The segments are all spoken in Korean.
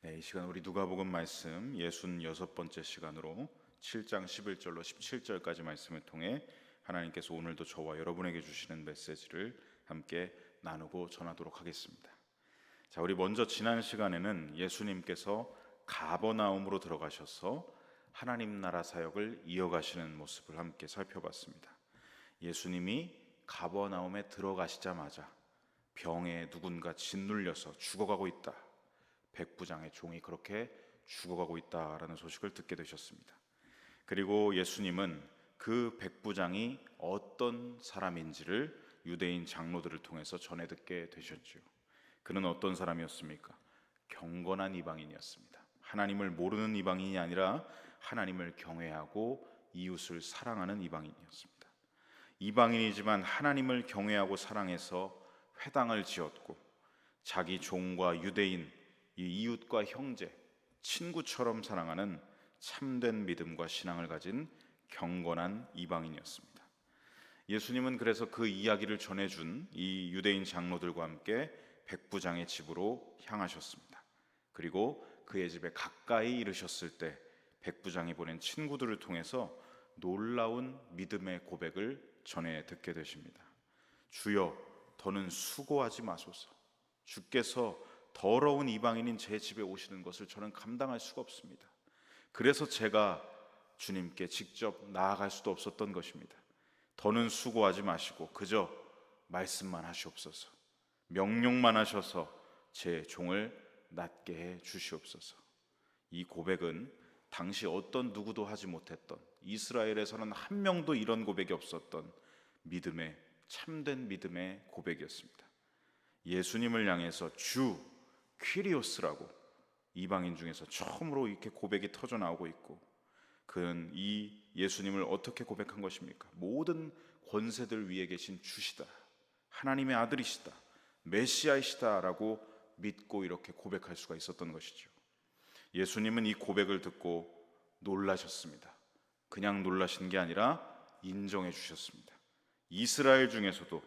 네, 이 시간 우리 누가복음 말씀 66번째 시간으로 7장 11절로 17절까지 말씀을 통해 하나님께서 오늘도 저와 여러분에게 주시는 메시지를 함께 나누고 전하도록 하겠습니다. 자, 우리 먼저 지난 시간에는 예수님께서 가버나움으로 들어가셔서 하나님 나라 사역을 이어가시는 모습을 함께 살펴봤습니다. 예수님이 가버나움에 들어가시자마자 병에 누군가 짓눌려서 죽어가고 있다, 백부장의 종이 그렇게 죽어가고 있다라는 소식을 듣게 되셨습니다. 그리고 예수님은 그 백부장이 어떤 사람인지를 유대인 장로들을 통해서 전해 듣게 되셨죠. 그는 어떤 사람이었습니까? 경건한 이방인이었습니다. 하나님을 모르는 이방인이 아니라 하나님을 경외하고 이웃을 사랑하는 이방인이었습니다. 이방인이지만 하나님을 경외하고 사랑해서 회당을 지었고 자기 종과 유대인, 이 이웃과 형제, 친구처럼 사랑하는 참된 믿음과 신앙을 가진 경건한 이방인이었습니다. 예수님은 그래서 그 이야기를 전해준 이 유대인 장로들과 함께 백부장의 집으로 향하셨습니다. 그리고 그의 집에 가까이 이르셨을 때 백부장이 보낸 친구들을 통해서 놀라운 믿음의 고백을 전해 듣게 되십니다. 주여, 더는 수고하지 마소서. 주께서 더러운 이방인인 제 집에 오시는 것을 저는 감당할 수가 없습니다. 그래서 제가 주님께 직접 나아갈 수도 없었던 것입니다. 더는 수고하지 마시고 그저 말씀만 하시옵소서. 명령만 하셔서 제 종을 낫게 해 주시옵소서. 이 고백은 당시 어떤 누구도 하지 못했던, 이스라엘에서는 한 명도 이런 고백이 없었던 믿음의, 참된 믿음의 고백이었습니다. 예수님을 향해서 주 퀴리오스라고 이방인 중에서 처음으로 이렇게 고백이 터져 나오고 있고, 그는 이 예수님을 어떻게 고백한 것입니까? 모든 권세들 위에 계신 주시다, 하나님의 아들이시다, 메시아이시다 라고 믿고 이렇게 고백할 수가 있었던 것이죠. 예수님은 이 고백을 듣고 놀라셨습니다. 그냥 놀라신 게 아니라 인정해 주셨습니다. 이스라엘 중에서도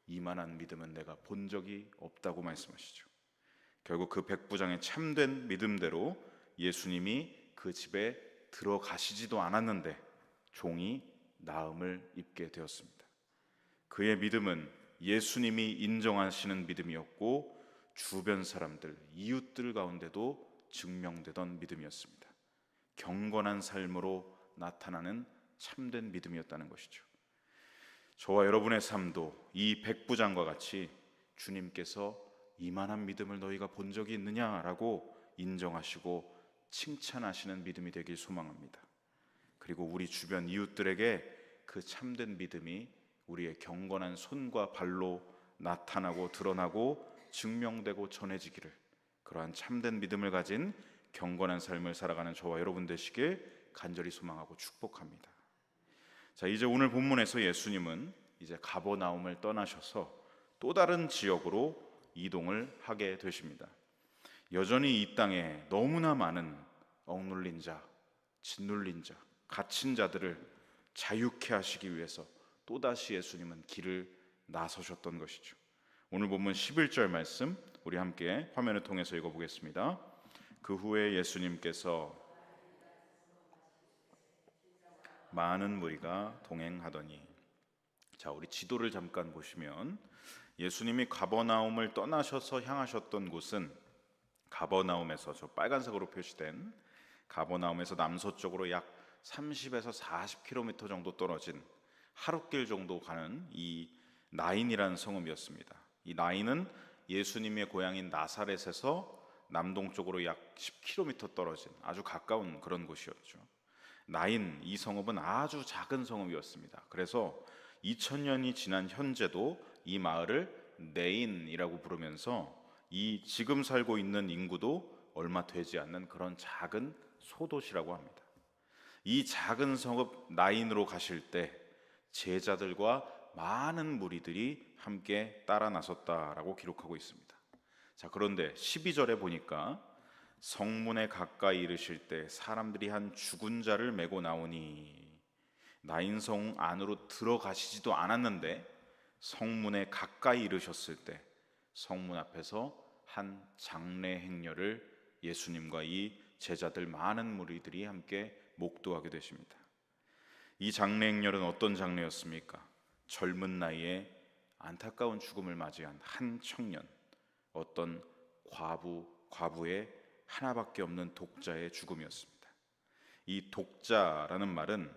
이만한 믿음은 내가 본 적이 없다고 말씀하시죠. 결국 그 백부장의 참된 믿음대로 예수님이 그 집에 들어가시지도 않았는데 종이 나음을 입게 되었습니다. 그의 믿음은 예수님이 인정하시는 믿음이었고 주변 사람들, 이웃들 가운데도 증명되던 믿음이었습니다. 경건한 삶으로 나타나는 참된 믿음이었다는 것이죠. 저와 여러분의 삶도 이 백부장과 같이 주님께서 이만한 믿음을 너희가 본 적이 있느냐라고 인정하시고 칭찬하시는 믿음이 되길 소망합니다. 그리고 우리 주변 이웃들에게 그 참된 믿음이 우리의 경건한 손과 발로 나타나고 드러나고 증명되고 전해지기를, 그러한 참된 믿음을 가진 경건한 삶을 살아가는 저와 여러분 되시길 간절히 소망하고 축복합니다. 자, 이제 오늘 본문에서 예수님은 이제 가버나움을 떠나셔서 또 다른 지역으로 이동을 하게 되십니다. 여전히 이 땅에 너무나 많은 억눌린 자, 짓눌린 자, 갇힌 자들을 자유케 하시기 위해서 또다시 예수님은 길을 나서셨던 것이죠. 오늘 본문 11절 말씀 우리 함께 화면을 통해서 읽어보겠습니다. 그 후에 예수님께서 많은 무리가 동행하더니, 자, 우리 지도를 잠깐 보시면 예수님이 가버나움을 떠나셔서 향하셨던 곳은 가버나움에서 저 빨간색으로 표시된 가버나움에서 남서쪽으로 약 30에서 40km 정도 떨어진 하룻길 정도 가는 이 나인이라는 성읍이었습니다. 이 나인은 예수님의 고향인 나사렛에서 남동쪽으로 약 10km 떨어진 아주 가까운 그런 곳이었죠. 나인, 이 성읍은 아주 작은 성읍이었습니다. 그래서 2000년이 지난 현재도 이 마을을 네인이라고 부르면서 이 지금 살고 있는 인구도 얼마 되지 않는 그런 작은 소도시라고 합니다. 이 작은 성읍 나인으로 가실 때 제자들과 많은 무리들이 함께 따라 나섰다라고 기록하고 있습니다. 자, 그런데 12절에 보니까 성문에 가까이 이르실 때 사람들이 한 죽은 자를 메고 나오니, 나인성 안으로 들어가시지도 않았는데 성문에 가까이 이르셨을 때 성문 앞에서 한 장례 행렬을 예수님과 이 제자들 많은 무리들이 함께 목도하게 되십니다. 이 장례행렬은 어떤 장례였습니까? 젊은 나이에 안타까운 죽음을 맞이한 한 청년, 어떤 과부의 하나밖에 없는 독자의 죽음이었습니다. 이 독자라는 말은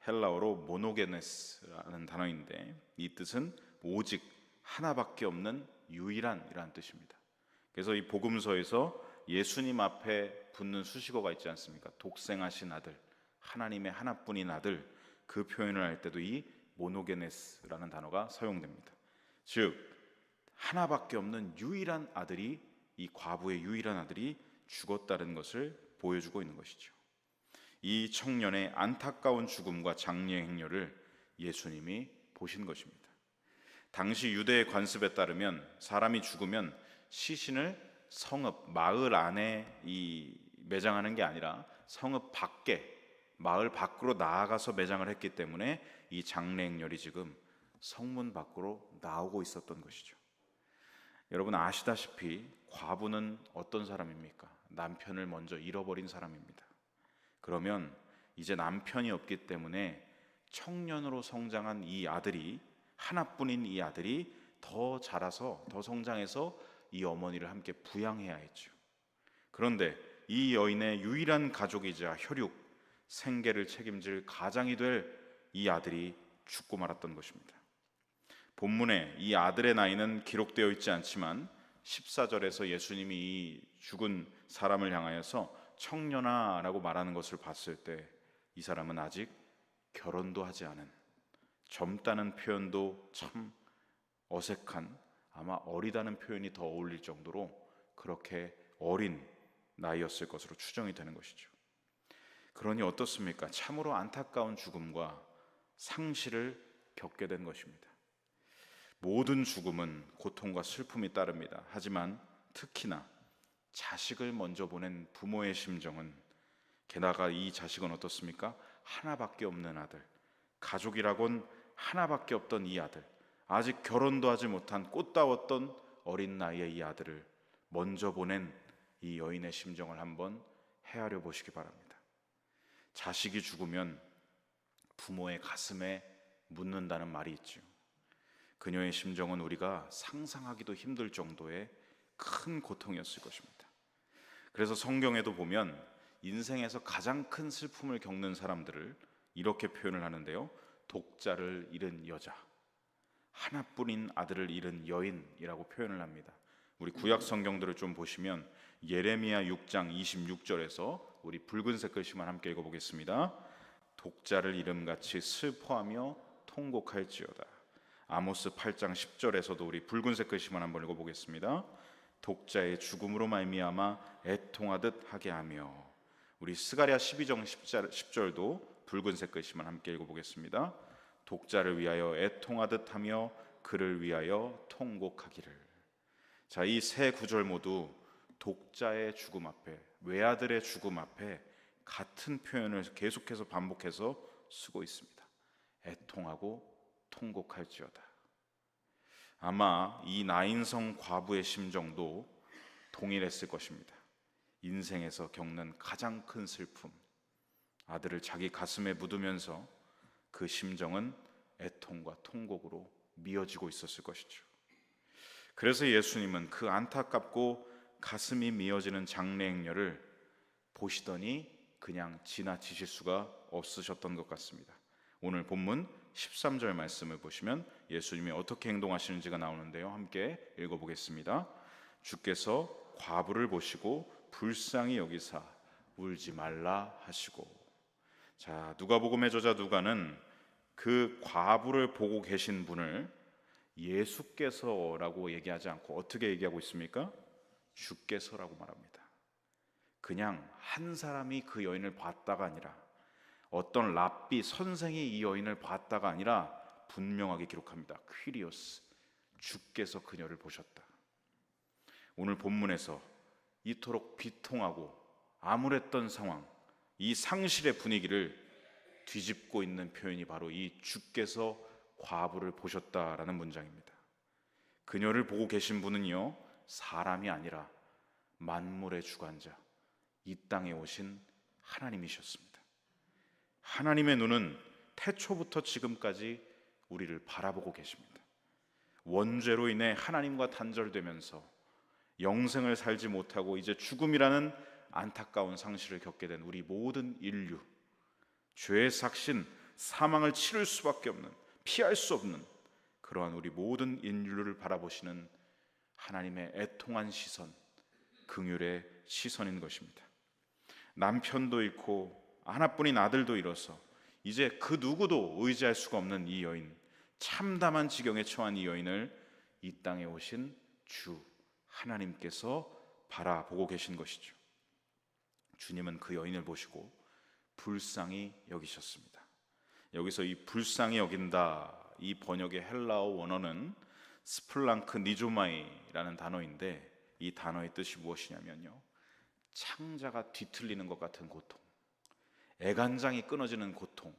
헬라어로 모노게네스라는 단어인데 이 뜻은 오직 하나밖에 없는 유일한이라는 뜻입니다. 그래서 이 복음서에서 예수님 앞에 붙는 수식어가 있지 않습니까? 독생하신 아들, 하나님의 하나뿐인 아들, 그 표현을 할 때도 이 모노게네스라는 단어가 사용됩니다. 즉 하나밖에 없는 유일한 아들이, 이 과부의 유일한 아들이 죽었다는 것을 보여주고 있는 것이죠. 이 청년의 안타까운 죽음과 장례 행렬을 예수님이 보신 것입니다. 당시 유대의 관습에 따르면 사람이 죽으면 시신을 성읍, 마을 안에 매장하는 게 아니라 성읍 밖에, 마을 밖으로 나아가서 매장을 했기 때문에 이 장례 행렬이 지금 성문 밖으로 나오고 있었던 것이죠. 여러분 아시다시피 과부는 어떤 사람입니까? 남편을 먼저 잃어버린 사람입니다. 그러면 이제 남편이 없기 때문에 청년으로 성장한 이 아들이, 하나뿐인 이 아들이 더 자라서, 더 성장해서 이 어머니를 함께 부양해야 했죠. 그런데 이 여인의 유일한 가족이자 혈육, 생계를 책임질 가장이 될 이 아들이 죽고 말았던 것입니다. 본문에 이 아들의 나이는 기록되어 있지 않지만 14절에서 예수님이 이 죽은 사람을 향하여서 청년아 라고 말하는 것을 봤을 때 이 사람은 아직 결혼도 하지 않은, 젊다는 표현도 참 어색한, 아마 어리다는 표현이 더 어울릴 정도로 그렇게 어린 나이였을 것으로 추정이 되는 것이죠. 그러니 어떻습니까? 참으로 안타까운 죽음과 상실을 겪게 된 것입니다. 모든 죽음은 고통과 슬픔이 따릅니다. 하지만 특히나 자식을 먼저 보낸 부모의 심정은, 게다가 이 자식은 어떻습니까? 하나밖에 없는 아들, 가족이라곤 하나밖에 없던 이 아들, 아직 결혼도 하지 못한 꽃다웠던 어린 나이의 이 아들을 먼저 보낸 이 여인의 심정을 한번 헤아려 보시기 바랍니다. 자식이 죽으면 부모의 가슴에 묻는다는 말이 있죠. 그녀의 심정은 우리가 상상하기도 힘들 정도의 큰 고통이었을 것입니다. 그래서 성경에도 보면 인생에서 가장 큰 슬픔을 겪는 사람들을 이렇게 표현을 하는데요, 독자를 잃은 여자, 하나뿐인 아들을 잃은 여인이라고 표현을 합니다. 우리 구약 성경들을 좀 보시면 예레미야 6장 26절에서 우리 붉은색 글씨만 함께 읽어보겠습니다. 독자를 잃음같이 슬퍼하며 통곡할지어다. 아모스 8장 10절에서도 우리 붉은색 글씨만 한번 읽어보겠습니다. 독자의 죽음으로 말미암아 애통하듯 하게 하며. 우리 스가랴 12장 10절도 붉은색 글씨만 함께 읽어보겠습니다. 독자를 위하여 애통하듯 하며 그를 위하여 통곡하기를. 자, 이 세 구절 모두 독자의 죽음 앞에, 외아들의 죽음 앞에 같은 표현을 계속해서 반복해서 쓰고 있습니다. 애통하고 통곡할지어다. 아마 이 나인성 과부의 심정도 동일했을 것입니다. 인생에서 겪는 가장 큰 슬픔, 아들을 자기 가슴에 묻으면서 그 심정은 애통과 통곡으로 미어지고 있었을 것이죠. 그래서 예수님은 그 안타깝고 가슴이 미어지는 장례 행렬을 보시더니 그냥 지나치실 수가 없으셨던 것 같습니다. 오늘 본문 13절 말씀을 보시면 예수님이 어떻게 행동하시는지가 나오는데요, 함께 읽어보겠습니다. 주께서 과부를 보시고 불쌍히 여기사 울지 말라 하시고. 자, 누가복음의 저자 누가는 그 과부를 보고 계신 분을 예수께서라고 얘기하지 않고 어떻게 얘기하고 있습니까? 주께서라고 말합니다. 그냥 한 사람이 그 여인을 봤다가 아니라, 어떤 랍비 선생이 이 여인을 봤다가 아니라 분명하게 기록합니다. 퀴리오스, 주께서 그녀를 보셨다. 오늘 본문에서 이토록 비통하고 암울했던 상황, 이 상실의 분위기를 뒤집고 있는 표현이 바로 이 주께서 과부를 보셨다라는 문장입니다. 그녀를 보고 계신 분은요, 사람이 아니라 만물의 주관자, 이 땅에 오신 하나님이셨습니다. 하나님의 눈은 태초부터 지금까지 우리를 바라보고 계십니다. 원죄로 인해 하나님과 단절되면서 영생을 살지 못하고 이제 죽음이라는 안타까운 상실을 겪게 된 우리 모든 인류, 죄의 삭신 사망을 치를 수밖에 없는, 피할 수 없는 그러한 우리 모든 인류를 바라보시는 하나님의 애통한 시선, 긍휼의 시선인 것입니다. 남편도 잃고 하나뿐인 아들도 잃어서 이제 그 누구도 의지할 수가 없는 이 여인, 참담한 지경에 처한 이 여인을 이 땅에 오신 주 하나님께서 바라보고 계신 것이죠. 주님은 그 여인을 보시고 불쌍히 여기셨습니다. 여기서 이 불쌍히 여긴다, 이 번역의 헬라어 원어는 스플랑크 니조마이라는 단어인데, 이 단어의 뜻이 무엇이냐면요, 창자가 뒤틀리는 것 같은 고통, 애간장이 끊어지는 고통,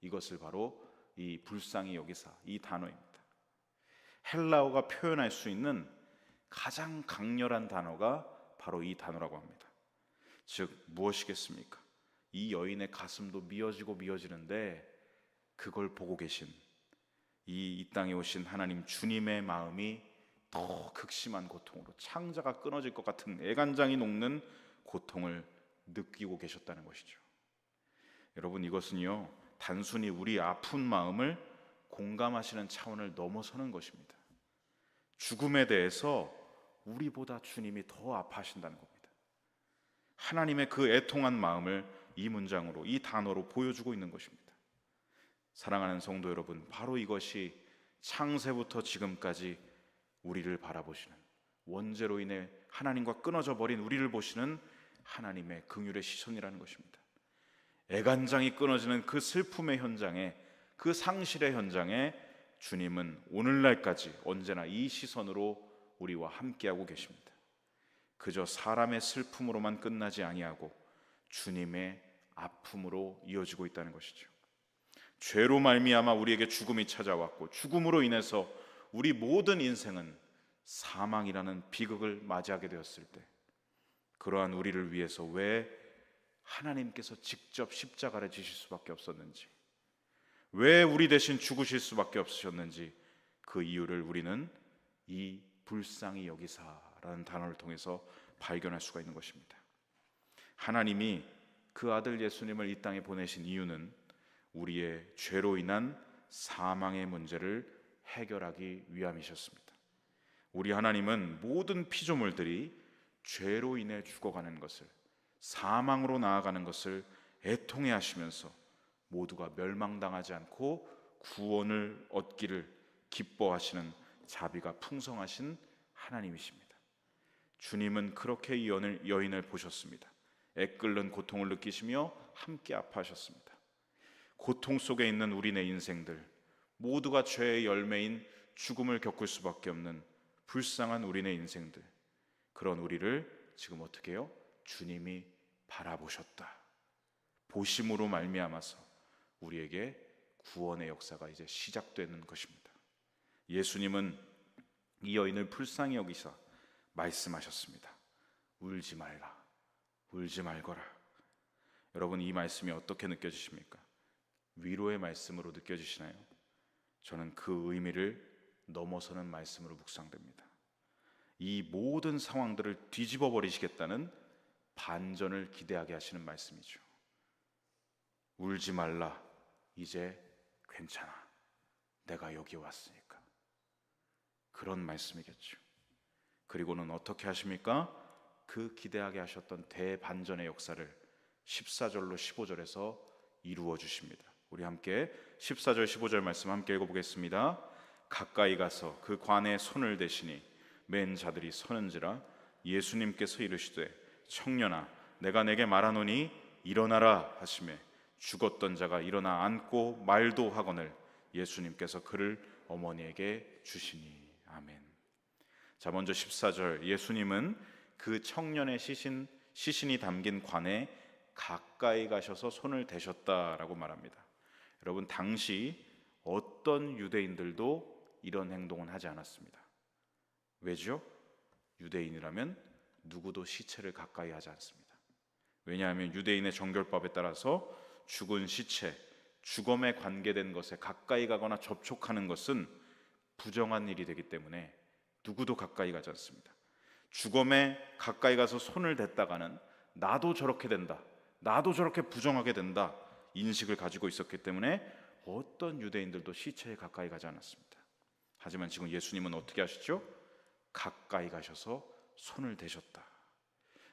이것을 바로 이 불쌍히 여기사, 이 단어입니다. 헬라어가 표현할 수 있는 가장 강렬한 단어가 바로 이 단어라고 합니다. 즉 무엇이겠습니까? 이 여인의 가슴도 미어지고 미어지는데 그걸 보고 계신 이 땅에 오신 하나님 주님의 마음이 더 극심한 고통으로, 창자가 끊어질 것 같은 애간장이 녹는 고통을 느끼고 계셨다는 것이죠. 여러분, 이것은요, 단순히 우리 아픈 마음을 공감하시는 차원을 넘어서는 것입니다. 죽음에 대해서 우리보다 주님이 더 아파하신다는 겁니다. 하나님의 그 애통한 마음을 이 문장으로, 이 단어로 보여주고 있는 것입니다. 사랑하는 성도 여러분, 바로 이것이 창세부터 지금까지 우리를 바라보시는, 원죄로 인해 하나님과 끊어져 버린 우리를 보시는 하나님의 긍휼의 시선이라는 것입니다. 애간장이 끊어지는 그 슬픔의 현장에, 그 상실의 현장에 주님은 오늘날까지 언제나 이 시선으로 우리와 함께하고 계십니다. 그저 사람의 슬픔으로만 끝나지 아니하고 주님의 아픔으로 이어지고 있다는 것이죠. 죄로 말미암아 우리에게 죽음이 찾아왔고, 죽음으로 인해서 우리 모든 인생은 사망이라는 비극을 맞이하게 되었을 때, 그러한 우리를 위해서 왜 하나님께서 직접 십자가를 지실 수밖에 없었는지, 왜 우리 대신 죽으실 수밖에 없으셨는지, 그 이유를 우리는 이 불쌍히 여기사라는 단어를 통해서 발견할 수가 있는 것입니다. 하나님이 그 아들 예수님을 이 땅에 보내신 이유는 우리의 죄로 인한 사망의 문제를 해결하기 위함이셨습니다. 우리 하나님은 모든 피조물들이 죄로 인해 죽어가는 것을, 사망으로 나아가는 것을 애통해 하시면서 모두가 멸망당하지 않고 구원을 얻기를 기뻐하시는 자비가 풍성하신 하나님이십니다. 주님은 그렇게 이 여인을 보셨습니다. 애끓는 고통을 느끼시며 함께 아파하셨습니다. 고통 속에 있는 우리네 인생들, 모두가 죄의 열매인 죽음을 겪을 수밖에 없는 불쌍한 우리네 인생들, 그런 우리를 지금 어떻게 해요? 주님이 바라보셨다. 보심으로 말미암아서 우리에게 구원의 역사가 이제 시작되는 것입니다. 예수님은 이 여인을 불쌍히 여기사 말씀하셨습니다. 울지 말라, 울지 말거라. 여러분, 이 말씀이 어떻게 느껴지십니까? 위로의 말씀으로 느껴지시나요? 저는 그 의미를 넘어서는 말씀으로 묵상됩니다. 이 모든 상황들을 뒤집어 버리시겠다는 반전을 기대하게 하시는 말씀이죠. 울지 말라, 이제 괜찮아, 내가 여기 왔으니까. 그런 말씀이겠죠. 그리고는 어떻게 하십니까? 그 기대하게 하셨던 대반전의 역사를 14절로 15절에서 이루어 주십니다. 우리 함께 14절 15절 말씀 함께 읽어보겠습니다. 가까이 가서 그 관에 손을 대시니 맨 자들이 서는지라. 예수님께서 이르시되 청년아, 내가 내게 말하노니 일어나라 하시매 죽었던 자가 일어나 앉고 말도 하거늘 예수님께서 그를 어머니에게 주시니. 아멘. 자, 먼저 14절, 예수님은 그 청년의 시신이 담긴 관에 가까이 가셔서 손을 대셨다라고 말합니다. 여러분, 당시 어떤 유대인들도 이런 행동은 하지 않았습니다. 왜죠? 유대인이라면 누구도 시체를 가까이 하지 않습니다. 왜냐하면 유대인의 정결법에 따라서 죽은 시체, 죽음에 관계된 것에 가까이 가거나 접촉하는 것은 부정한 일이 되기 때문에 누구도 가까이 가지 않습니다. 죽음에 가까이 가서 손을 댔다가는 나도 저렇게 된다, 나도 저렇게 부정하게 된다 인식을 가지고 있었기 때문에 어떤 유대인들도 시체에 가까이 가지 않았습니다. 하지만 지금 예수님은 어떻게 하시죠? 가까이 가셔서 손을 대셨다.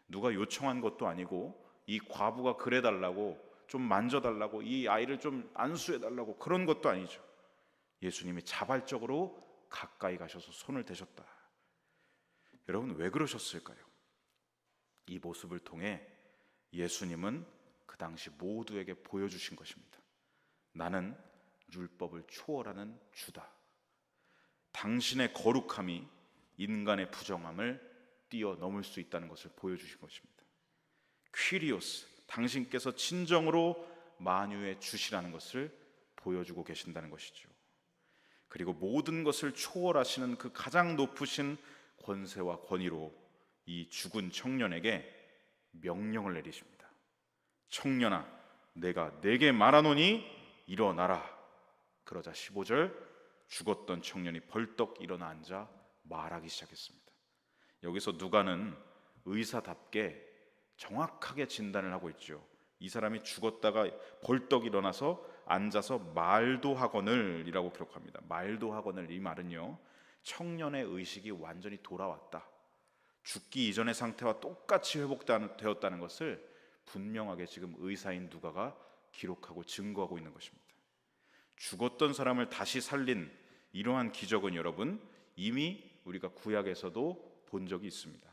누가 요청한 것도 아니고 이 과부가 그래달라고, 좀 만져달라고, 이 아이를 좀 안수해달라고 그런 것도 아니죠. 예수님이 자발적으로 가까이 가셔서 손을 대셨다. 여러분, 왜 그러셨을까요? 이 모습을 통해 예수님은 그 당시 모두에게 보여주신 것입니다. 나는 율법을 초월하는 주다. 당신의 거룩함이 인간의 부정함을 뛰어넘을 수 있다는 것을 보여주신 것입니다. 퀴리오스, 당신께서 진정으로 만유의 주시라는 것을 보여주고 계신다는 것이죠. 그리고 모든 것을 초월하시는 그 가장 높으신 권세와 권위로 이 죽은 청년에게 명령을 내리십니다. 청년아, 내가 네게 말하노니 일어나라. 그러자 15절, 죽었던 청년이 벌떡 일어나 앉아 말하기 시작했습니다. 여기서 누가는 의사답게 정확하게 진단을 하고 있죠. 이 사람이 죽었다가 벌떡 일어나서 앉아서 말도 하거늘 이라고 기록합니다. 말도 하거늘, 이 말은요, 청년의 의식이 완전히 돌아왔다, 죽기 이전의 상태와 똑같이 회복되었다는 것을 분명하게 지금 의사인 누가가 기록하고 증거하고 있는 것입니다. 죽었던 사람을 다시 살린 이러한 기적은 여러분 이미 우리가 구약에서도 본 적이 있습니다.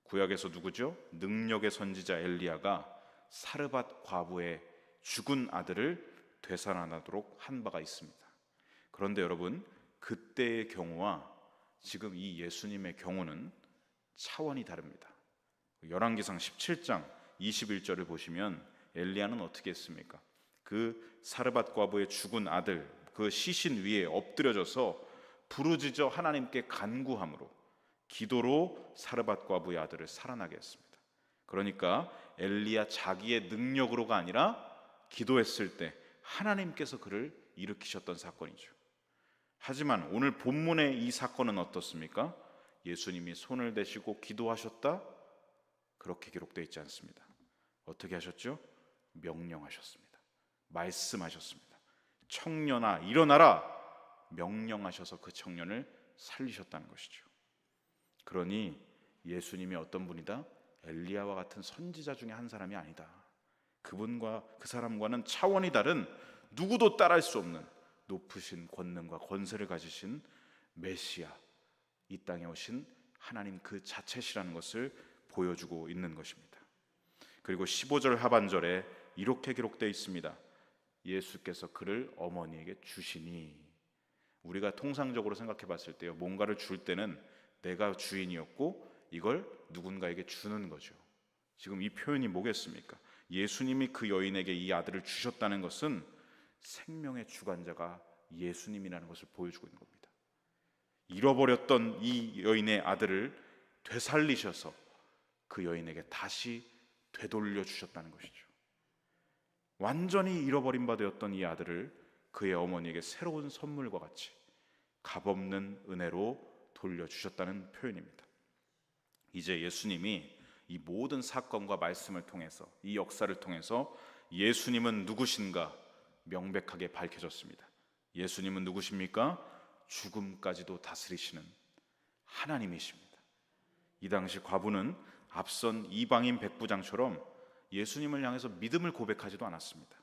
구약에서 누구죠? 능력의 선지자 엘리야가 사르밧 과부의 죽은 아들을 되살아나도록 한 바가 있습니다. 그런데 여러분, 그때의 경우와 지금 이 예수님의 경우는 차원이 다릅니다. 열왕기상 17장 21절을 보시면 엘리야는 어떻게 했습니까? 그 사르밧 과부의 죽은 아들, 그 시신 위에 엎드려져서 부르짖어 하나님께 간구함으로, 기도로 사르밧 과부의 아들을 살아나게 했습니다. 그러니까 엘리야 자기의 능력으로가 아니라 기도했을 때 하나님께서 그를 일으키셨던 사건이죠. 하지만 오늘 본문의 이 사건은 어떻습니까? 예수님이 손을 대시고 기도하셨다? 그렇게 기록되어 있지 않습니다. 어떻게 하셨죠? 명령하셨습니다. 말씀하셨습니다. 청년아 일어나라! 명령하셔서 그 청년을 살리셨다는 것이죠. 그러니 예수님이 어떤 분이다? 엘리야와 같은 선지자 중에 한 사람이 아니다. 그분과 그 사람과는 차원이 다른, 누구도 따라할 수 없는 높으신 권능과 권세를 가지신 메시아, 이 땅에 오신 하나님 그 자체시라는 것을 보여주고 있는 것입니다. 그리고 15절 하반절에 이렇게 기록되어 있습니다. 예수께서 그를 어머니에게 주시니. 우리가 통상적으로 생각해 봤을 때요, 뭔가를 줄 때는 내가 주인이었고 이걸 누군가에게 주는 거죠. 지금 이 표현이 뭐겠습니까? 예수님이 그 여인에게 이 아들을 주셨다는 것은 생명의 주관자가 예수님이라는 것을 보여주고 있는 겁니다. 잃어버렸던 이 여인의 아들을 되살리셔서 그 여인에게 다시 되돌려 주셨다는 것이죠. 완전히 잃어버린 바 되었던 이 아들을 그의 어머니에게 새로운 선물과 같이 값없는 은혜로 돌려주셨다는 표현입니다. 이제 예수님이 이 모든 사건과 말씀을 통해서, 이 역사를 통해서 예수님은 누구신가 명백하게 밝혀졌습니다. 예수님은 누구십니까? 죽음까지도 다스리시는 하나님이십니다. 이 당시 과부는 앞선 이방인 백부장처럼 예수님을 향해서 믿음을 고백하지도 않았습니다.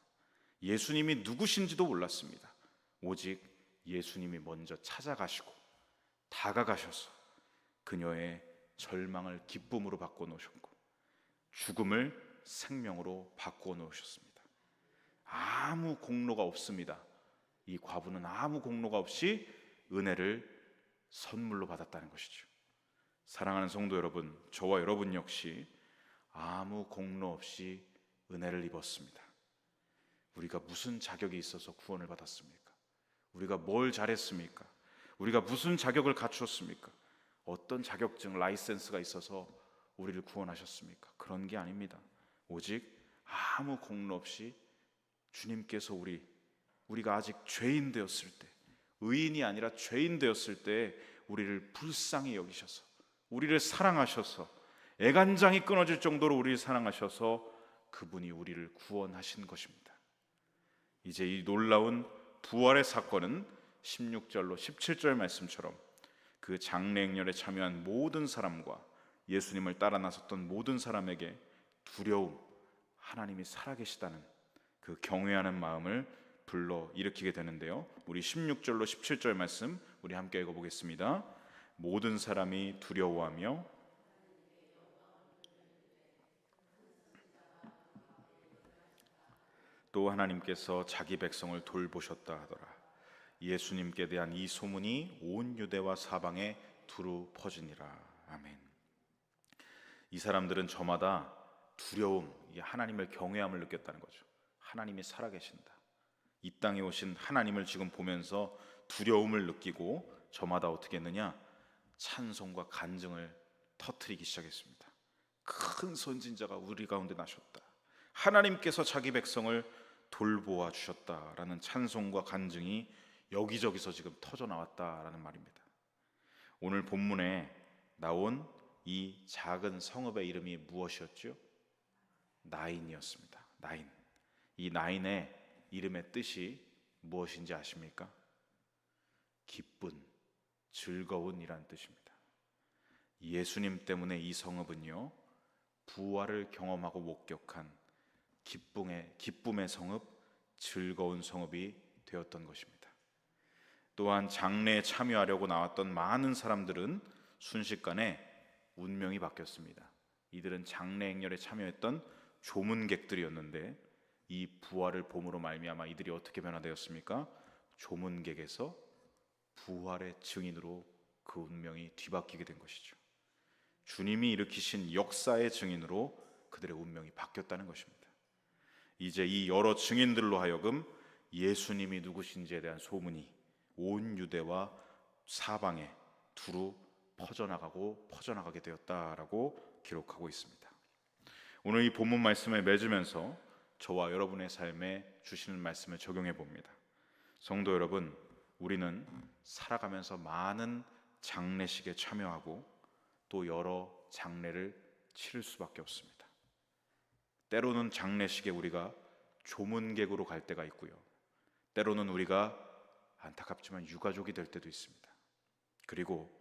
예수님이 누구신지도 몰랐습니다. 오직 예수님이 먼저 찾아가시고 다가가셔서 그녀의 절망을 기쁨으로 바꿔 놓으셨고 죽음을 생명으로 바꾸어 놓으셨습니다. 아무 공로가 없습니다. 이 과부는 아무 공로가 없이 은혜를 선물로 받았다는 것이죠. 사랑하는 성도 여러분, 저와 여러분 역시 아무 공로 없이 은혜를 입었습니다. 우리가 무슨 자격이 있어서 구원을 받았습니까? 우리가 뭘 잘했습니까? 우리가 무슨 자격을 갖추었습니까? 어떤 자격증, 라이센스가 있어서 우리를 구원하셨습니까? 그런 게 아닙니다. 오직 아무 공로 없이 주님께서 우리가 아직 죄인 되었을 때, 의인이 아니라 죄인 되었을 때 우리를 불쌍히 여기셔서, 우리를 사랑하셔서, 애간장이 끊어질 정도로 우리를 사랑하셔서 그분이 우리를 구원하신 것입니다. 이제 이 놀라운 부활의 사건은 16절로 17절 말씀처럼 그 장래 행렬에 참여한 모든 사람과 예수님을 따라 나섰던 모든 사람에게 두려움, 하나님이 살아계시다는 그 경외하는 마음을 불러 일으키게 되는데요, 우리 16절로 17절 말씀 우리 함께 읽어보겠습니다. 모든 사람이 두려워하며 또 하나님께서 자기 백성을 돌보셨다 하더라. 예수님께 대한 이 소문이 온 유대와 사방에 두루 퍼지니라. 아멘. 이 사람들은 저마다 두려움, 하나님을 경외함을 느꼈다는 거죠. 하나님이 살아계신다, 이 땅에 오신 하나님을 지금 보면서 두려움을 느끼고 저마다 어떻게 했느냐, 찬송과 간증을 터뜨리기 시작했습니다. 큰 선진자가 우리 가운데 나셨다, 하나님께서 자기 백성을 돌보아 주셨다라는 찬송과 간증이 여기저기서 지금 터져 나왔다라는 말입니다. 오늘 본문에 나온 이 작은 성읍의 이름이 무엇이었죠? 나인이었습니다. 나인. 이 나인의 이름의 뜻이 무엇인지 아십니까? 기쁜, 즐거운이라는 뜻입니다. 예수님 때문에 이 성읍은요, 부활을 경험하고 목격한 기쁨의 성읍, 즐거운 성읍이 되었던 것입니다. 또한 장례에 참여하려고 나왔던 많은 사람들은 순식간에 운명이 바뀌었습니다. 이들은 장례 행렬에 참여했던 조문객들이었는데 이 부활을 봄으로 말미암아 이들이 어떻게 변화되었습니까? 조문객에서 부활의 증인으로 그 운명이 뒤바뀌게 된 것이죠. 주님이 일으키신 역사의 증인으로 그들의 운명이 바뀌었다는 것입니다. 이제 이 여러 증인들로 하여금 예수님이 누구신지에 대한 소문이 온 유대와 사방에 두루 퍼져나가게 되었다라고 기록하고 있습니다. 오늘 이 본문 말씀을 맺으면서 저와 여러분의 삶에 주시는 말씀을 적용해 봅니다. 성도 여러분, 우리는 살아가면서 많은 장례식에 참여하고 또 여러 장례를 치를 수밖에 없습니다. 때로는 장례식에 우리가 조문객으로 갈 때가 있고요, 때로는 우리가 안타깝지만 유가족이 될 때도 있습니다. 그리고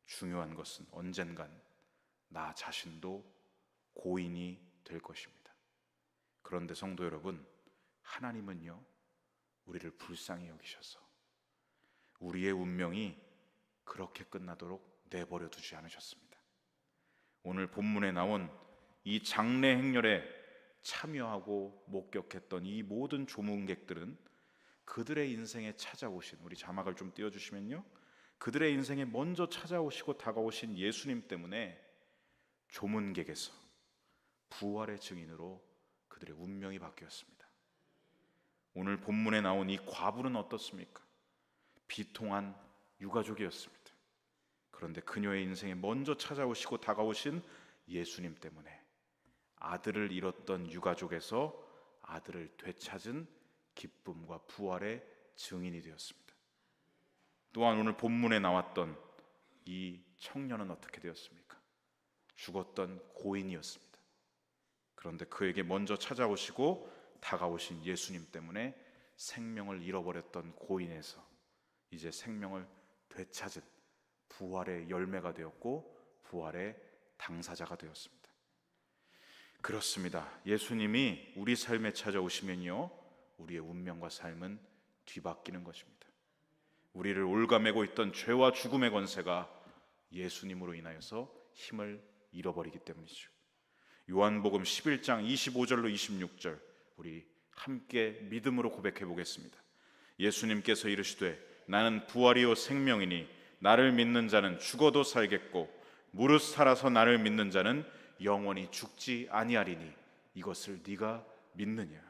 중요한 것은 언젠간 나 자신도 고인이 될 것입니다. 그런데 성도 여러분, 하나님은요, 우리를 불쌍히 여기셔서 우리의 운명이 그렇게 끝나도록 내버려 두지 않으셨습니다. 오늘 본문에 나온 이 장례 행렬에 참여하고 목격했던 이 모든 조문객들은 그들의 인생에 찾아오신, 우리 자막을 좀 띄워주시면요, 그들의 인생에 먼저 찾아오시고 다가오신 예수님 때문에 조문객에서 부활의 증인으로 그들의 운명이 바뀌었습니다. 오늘 본문에 나온 이 과부는 어떻습니까? 비통한 유가족이었습니다. 그런데 그녀의 인생에 먼저 찾아오시고 다가오신 예수님 때문에 아들을 잃었던 유가족에서 아들을 되찾은 기쁨과 부활의 증인이 되었습니다. 또한 오늘 본문에 나왔던 이 청년은 어떻게 되었습니까? 죽었던 고인이었습니다. 그런데 그에게 먼저 찾아오시고 다가오신 예수님 때문에 생명을 잃어버렸던 고인에서 이제 생명을 되찾은 부활의 열매가 되었고 부활의 당사자가 되었습니다. 그렇습니다. 예수님이 우리 삶에 찾아오시면요, 우리의 운명과 삶은 뒤바뀌는 것입니다. 우리를 올가매고 있던 죄와 죽음의 권세가 예수님으로 인하여서 힘을 잃어버리기 때문이죠. 요한복음 11장 25절로 26절 우리 함께 믿음으로 고백해 보겠습니다. 예수님께서 이르시되 나는 부활이요 생명이니 나를 믿는 자는 죽어도 살겠고 무릇 살아서 나를 믿는 자는 영원히 죽지 아니하리니 이것을 네가 믿느냐.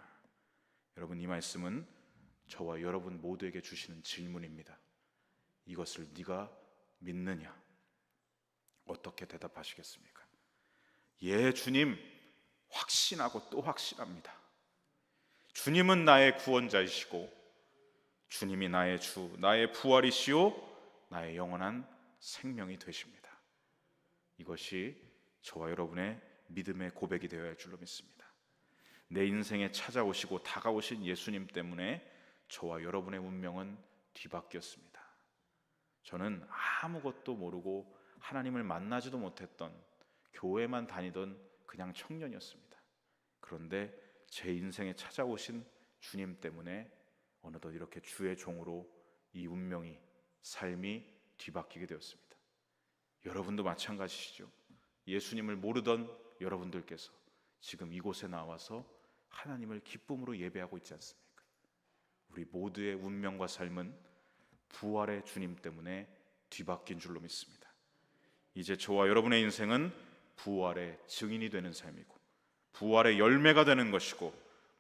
여러분, 이 말씀은 저와 여러분 모두에게 주시는 질문입니다. 이것을 네가 믿느냐? 어떻게 대답하시겠습니까? 예, 주님, 확신하고 또 확신합니다. 주님은 나의 구원자이시고 주님이 나의 주, 나의 부활이시오, 나의 영원한 생명이 되십니다. 이것이 저와 여러분의 믿음의 고백이 되어야 할 줄로 믿습니다. 내 인생에 찾아오시고 다가오신 예수님 때문에 저와 여러분의 운명은 뒤바뀌었습니다. 저는 아무것도 모르고 하나님을 만나지도 못했던, 교회만 다니던 그냥 청년이었습니다. 그런데 제 인생에 찾아오신 주님 때문에 어느덧 이렇게 주의 종으로 이 운명이, 삶이 뒤바뀌게 되었습니다. 여러분도 마찬가지시죠. 예수님을 모르던 여러분들께서 지금 이곳에 나와서 하나님을 기쁨으로 예배하고 있지 않습니까? 우리 모두의 운명과 삶은 부활의 주님 때문에 뒤바뀐 줄로 믿습니다. 이제 저와 여러분의 인생은 부활의 증인이 되는 삶이고, 부활의 열매가 되는 것이고,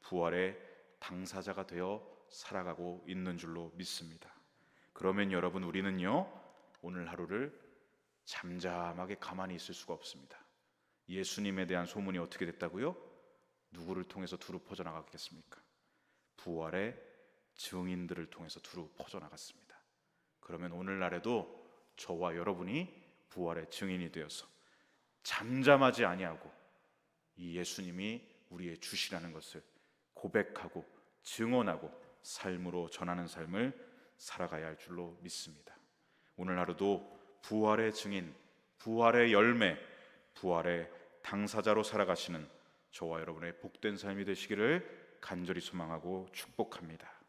부활의 당사자가 되어 살아가고 있는 줄로 믿습니다. 그러면 여러분, 우리는요, 오늘 하루를 잠잠하게 가만히 있을 수가 없습니다. 예수님에 대한 소문이 어떻게 됐다고요? 누구를 통해서 두루 퍼져나갔겠습니까? 부활의 증인들을 통해서 두루 퍼져나갔습니다. 그러면 오늘날에도 저와 여러분이 부활의 증인이 되어서 잠잠하지 아니하고 이 예수님이 우리의 주시라는 것을 고백하고 증언하고 삶으로 전하는 삶을 살아가야 할 줄로 믿습니다. 오늘 하루도 부활의 증인, 부활의 열매, 부활의 당사자로 살아가시는 저와 여러분의 복된 삶이 되시기를 간절히 소망하고 축복합니다.